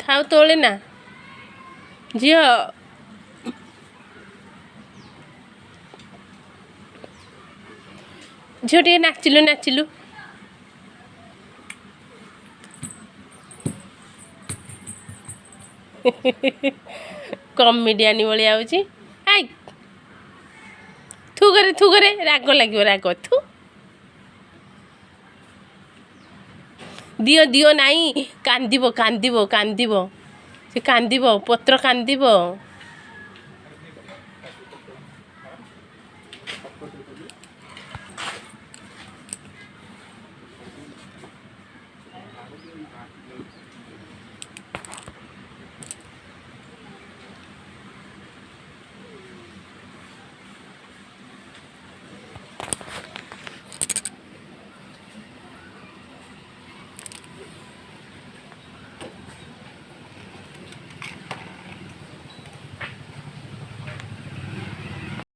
ଥାଉ ତୋଳେ ନା ଝିଅ। ଝିଅ ଟିକେ ନାଚିଲୁ। କମେଡ଼ିଆନି ଭଳିଆ ହେଉଛି। ଆଇ ଥୁ করে ରାଗ ଲାଗିବ ରାଗ। ଥୁ ଦିଅ ନାଇଁ କାନ୍ଦିବ ସେ କାନ୍ଦିବ ପତ୍ର କାନ୍ଦିବ।